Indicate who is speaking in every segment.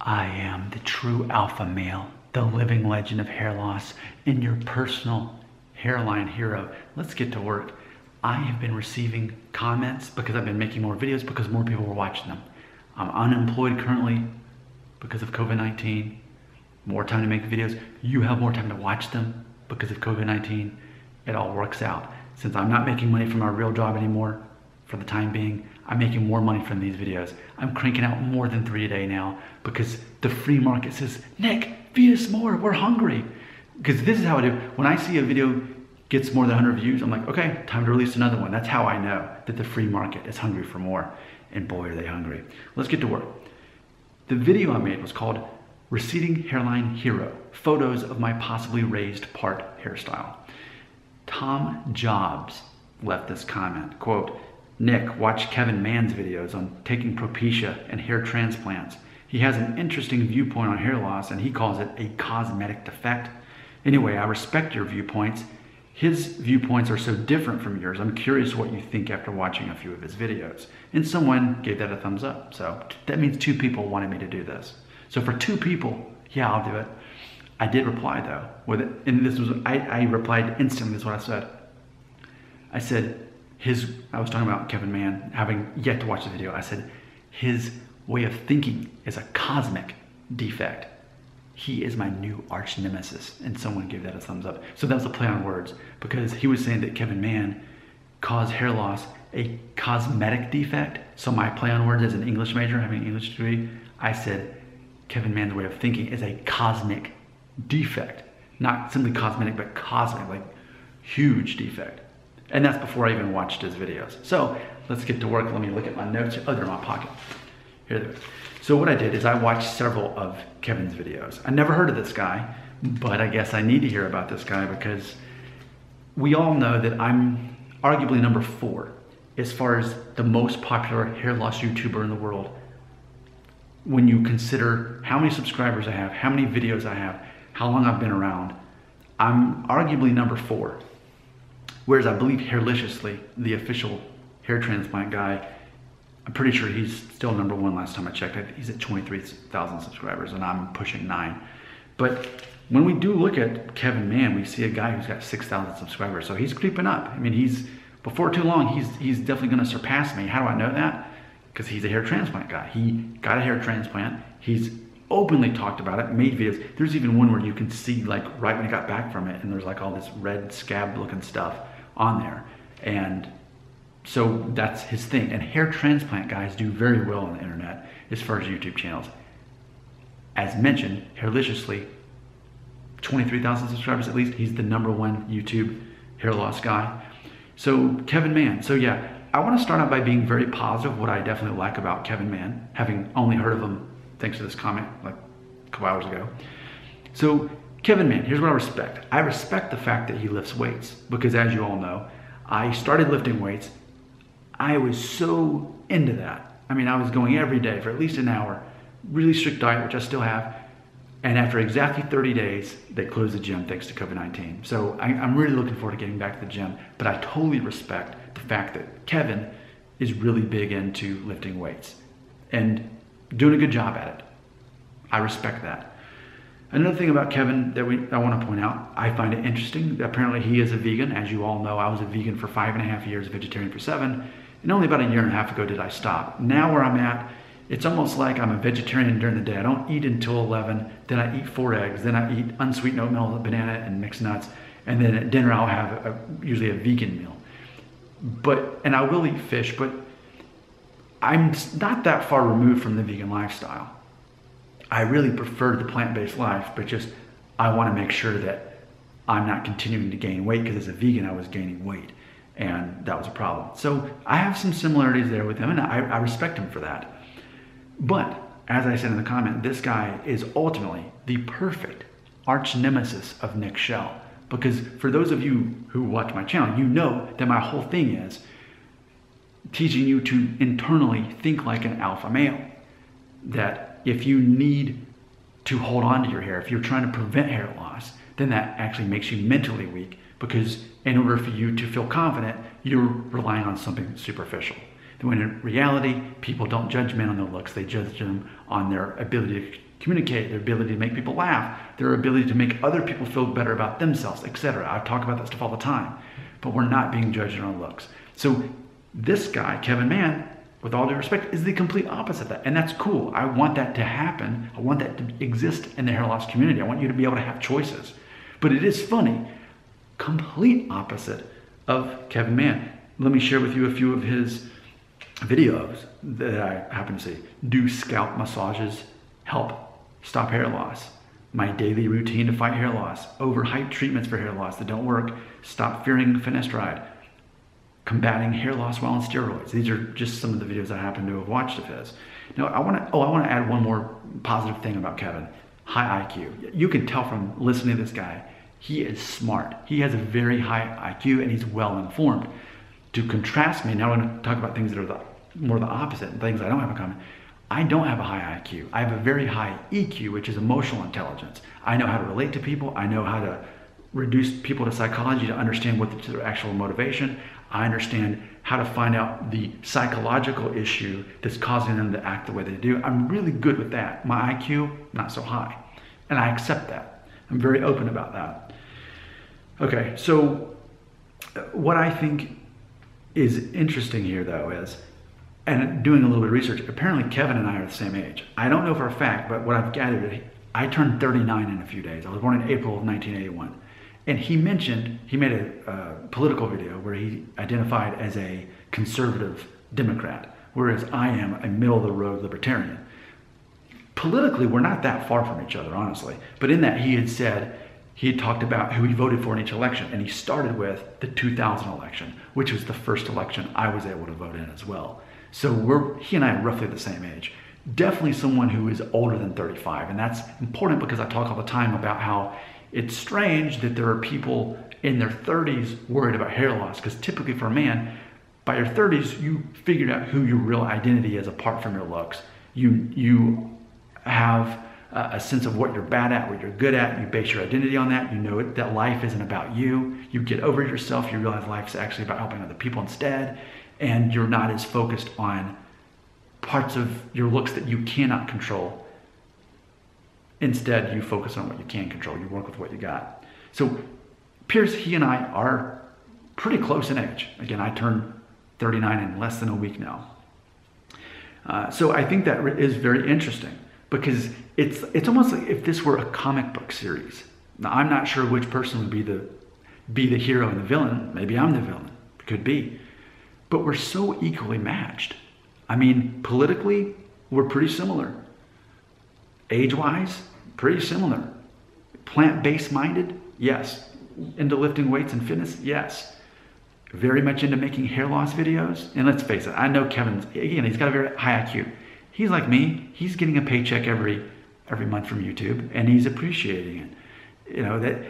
Speaker 1: I am the true alpha male, the living legend of hair loss, and your personal hairline hero. Let's get to work. I have been receiving comments because I've been making more videos because more people were watching them. I'm unemployed currently because of COVID-19. More time to make videos. You have more time to watch them because of COVID-19. It all works out. Since I'm not making money from my real job anymore, for the time being, I'm making more money from these videos. I'm cranking out more than 3 a day now because the free market says, Nick, feed us more, we're hungry. Because this is how I do. When I see a video gets more than 100 views, I'm like, okay, time to release another one. That's how I know that the free market is hungry for more. And boy, are they hungry. Let's get to work. The video I made was called Receding Hairline Hero, Photos of My Possibly Raised Part Hairstyle. Tom Jobs left this comment, quote, Nick, watch Kevin Mann's videos on taking Propecia and hair transplants. He has an interesting viewpoint on hair loss and he calls it a cosmetic defect. Anyway, I respect your viewpoints. His viewpoints are so different from yours. I'm curious what you think after watching a few of his videos. And someone gave that a thumbs up. So that means 2 people wanted me to do this. So for 2 people, yeah, I'll do it. I did reply though with it, and this was I replied instantly. This is what I said. I said I was talking about Kevin Mann having yet to watch the video. I said his way of thinking is a cosmic defect. He is my new arch nemesis, and someone gave that a thumbs up. So that was a play on words because he was saying that Kevin Mann caused hair loss a cosmetic defect. So my play on words as an English major, having an English degree, I said Kevin Mann's way of thinking is a cosmic defect, not simply cosmetic, but cosmic, like huge defect. And that's before I even watched his videos. So let's get to work. Let me look at my notes. Oh, they're in my pocket. Here they are. So what I did is I watched several of Kevin's videos. I never heard of this guy, but I guess I need to hear about this guy because we all know that I'm arguably number 4 as far as the most popular hair loss YouTuber in the world. When you consider how many subscribers I have, how many videos I have, how long I've been around, I'm arguably number 4. Whereas I believe Hairliciously, the official hair transplant guy, I'm pretty sure he's still number 1 last time I checked. He's at 23,000 subscribers and I'm pushing 9. But when we do look at Kevin Mann, we see a guy who's got 6,000 subscribers. So he's creeping up. I mean, before too long, he's definitely gonna surpass me. How do I know that? Because he's a hair transplant guy. He got a hair transplant. He's openly talked about it, made videos. There's even one where you can see like right when he got back from it and there's like all this red scab looking stuff on there. And so that's his thing. And hair transplant guys do very well on the internet as far as YouTube channels. As mentioned, Hairliciously, 23,000 subscribers at least. He's the number 1 YouTube hair loss guy. So Kevin Mann. So yeah, I want to start out by being very positive, what I definitely like about Kevin Mann, having only heard of him thanks to this comment like a couple hours ago. So Kevin Mann, here's what I respect. I respect the fact that he lifts weights because as you all know, I started lifting weights. I was so into that. I mean, I was going every day for at least an hour, really strict diet, which I still have. And after exactly 30 days, they closed the gym thanks to COVID-19. So I'm really looking forward to getting back to the gym, but I totally respect the fact that Kevin is really big into lifting weights and doing a good job at it. I respect that. Another thing about Kevin that I want to point out, I find it interesting. Apparently he is a vegan. As you all know, I was a vegan for 5.5 years, vegetarian for 7, and only about 1.5 years ago did I stop. Now where I'm at, it's almost like I'm a vegetarian during the day. I don't eat until 11, then I eat 4 eggs, then I eat unsweetened oatmeal, a banana, and mixed nuts, and then at dinner I'll have usually a vegan meal. And I will eat fish, but I'm not that far removed from the vegan lifestyle. I really prefer the plant-based life, but just I want to make sure that I'm not continuing to gain weight because as a vegan I was gaining weight and that was a problem. So I have some similarities there with him and I respect him for that. But as I said in the comment, this guy is ultimately the perfect arch nemesis of Nick Shell. Because for those of you who watch my channel, you know that my whole thing is teaching you to internally think like an alpha male. That if you need to hold on to your hair, if you're trying to prevent hair loss, then that actually makes you mentally weak because in order for you to feel confident, you're relying on something superficial. When in reality, people don't judge men on their looks, they judge them on their ability communicate, their ability to make people laugh, their ability to make other people feel better about themselves, etc. I talk about that stuff all the time, but we're not being judged on our looks. So this guy, Kevin Mann, with all due respect, is the complete opposite of that. And that's cool. I want that to happen. I want that to exist in the hair loss community. I want you to be able to have choices. But it is funny, complete opposite of Kevin Mann. Let me share with you a few of his videos that I happen to see. Do scalp massages help stop hair loss? My daily routine to fight hair loss. Overhyped treatments for hair loss that don't work. Stop fearing finasteride. Combating hair loss while on steroids. These are just some of the videos I happen to have watched of his. Now, I want to add one more positive thing about Kevin. High IQ. You can tell from listening to this guy, he is smart. He has a very high IQ and he's well informed. To contrast me, now I'm going to talk about things that are more the opposite, and things I don't have in common. I don't have a high IQ. I have a very high EQ, which is emotional intelligence. I know how to relate to people. I know how to reduce people to psychology to understand what their actual motivation. I understand how to find out the psychological issue that's causing them to act the way they do. I'm really good with that. My IQ, not so high. And I accept that. I'm very open about that. Okay, so what I think is interesting here though is, and doing a little bit of research, apparently Kevin and I are the same age. I don't know for a fact, but what I've gathered, I turned 39 in a few days. I was born in April of 1981. And he made a political video where he identified as a conservative Democrat, whereas I am a middle-of-the-road libertarian. Politically, we're not that far from each other, honestly. But in that, he had talked about who he voted for in each election, and he started with the 2000 election, which was the first election I was able to vote in as well. So he and I are roughly the same age. Definitely someone who is older than 35, and that's important because I talk all the time about how it's strange that there are people in their 30s worried about hair loss, because typically for a man, by your 30s, you figured out who your real identity is apart from your looks. You have a sense of what you're bad at, what you're good at. You base your identity on that. You know that life isn't about you. You get over yourself. You realize life is actually about helping other people instead. And you're not as focused on parts of your looks that you cannot control. Instead, you focus on what you can control. You work with what you got. So Pierce, he and I are pretty close in age. Again, I turned 39 in less than a week now. So I think that is very interesting because it's almost like if this were a comic book series. Now, I'm not sure which person would be the hero and the villain. Maybe I'm the villain. Could be. But we're so equally matched. I mean, politically, we're pretty similar. Age-wise, pretty similar. Plant-based minded, yes. Into lifting weights and fitness, yes. Very much into making hair loss videos. And let's face it, I know Kevin's, again, he's got a very high IQ. He's like me, he's getting a paycheck every month from YouTube, and he's appreciating it. You know, that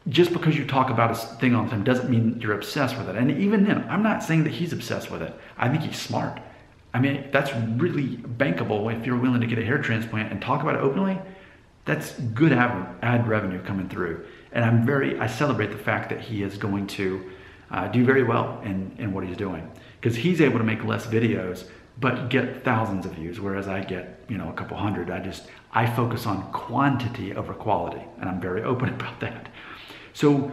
Speaker 1: just because you talk about a thing all the time doesn't mean you're obsessed with it. And even then, I'm not saying that he's obsessed with it. I think he's smart. I mean, that's really bankable if you're willing to get a hair transplant and talk about it openly. That's good ad revenue coming through. And I celebrate the fact that he is going to do very well in what he's doing. Because he's able to make less videos, but get thousands of views, whereas I get, a couple hundred. I focus on quantity over quality, and I'm very open about that. So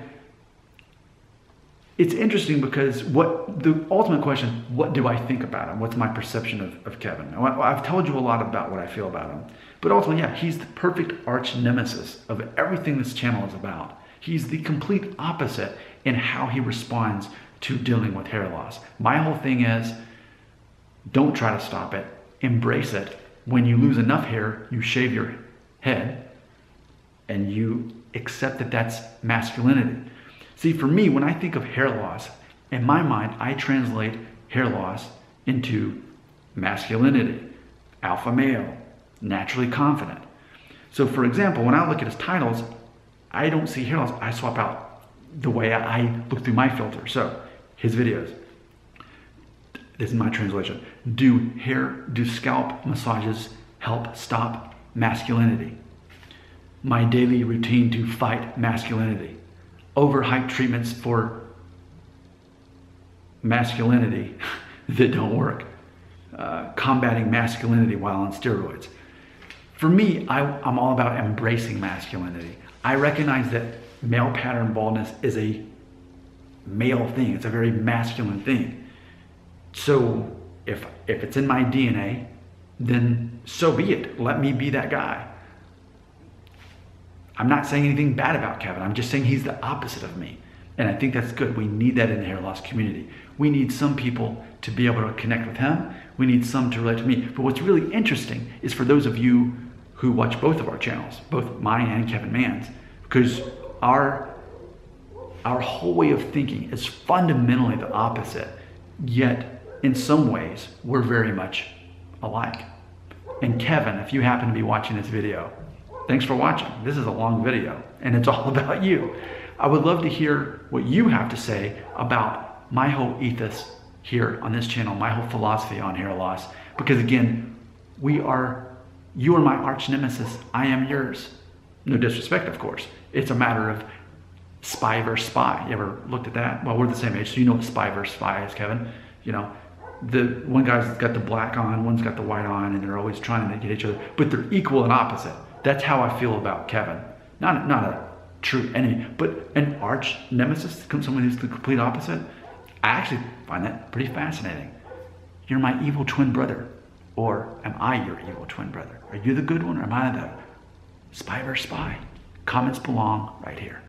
Speaker 1: it's interesting because the ultimate question, what do I think about him? What's my perception of Kevin? Now, I've told you a lot about what I feel about him, but ultimately, yeah, he's the perfect arch nemesis of everything this channel is about. He's the complete opposite in how he responds to dealing with hair loss. My whole thing is, don't try to stop it, embrace it. When you lose enough hair, you shave your head and you accept that that's masculinity. See, for me, when I think of hair loss, in my mind, I translate hair loss into masculinity, alpha male, naturally confident. So for example, when I look at his titles, I don't see hair loss. I swap out the way I look through my filter. So his videos, this is my translation. Do scalp massages help stop masculinity? My daily routine to fight masculinity. Overhyped treatments for masculinity that don't work. Combating masculinity while on steroids. For me, I'm all about embracing masculinity. I recognize that male pattern baldness is a male thing. It's a very masculine thing. So if it's in my DNA, then so be it. Let me be that guy. I'm not saying anything bad about Kevin. I'm just saying he's the opposite of me. And I think that's good. We need that in the hair loss community. We need some people to be able to connect with him. We need some to relate to me. But what's really interesting is for those of you who watch both of our channels, both mine and Kevin Mann's, because our whole way of thinking is fundamentally the opposite, yet in some ways we're very much alike. And Kevin, if you happen to be watching this video, thanks for watching. This is a long video and it's all about you. I would love to hear what you have to say about my whole ethos here on this channel, my whole philosophy on hair loss, because again, you are my arch nemesis, I am yours. No disrespect, of course. It's a matter of spy versus spy. You ever looked at that? Well, we're the same age, so you know what spy versus spy is, Kevin. You know, the one guy's got the black on, one's got the white on, and they're always trying to get each other, but they're equal and opposite. That's how I feel about Kevin. Not a true enemy, but an arch nemesis, someone who's the complete opposite. I actually find that pretty fascinating. You're my evil twin brother, or am I your evil twin brother? Are you the good one, or am I the spy versus spy? Comments belong right here.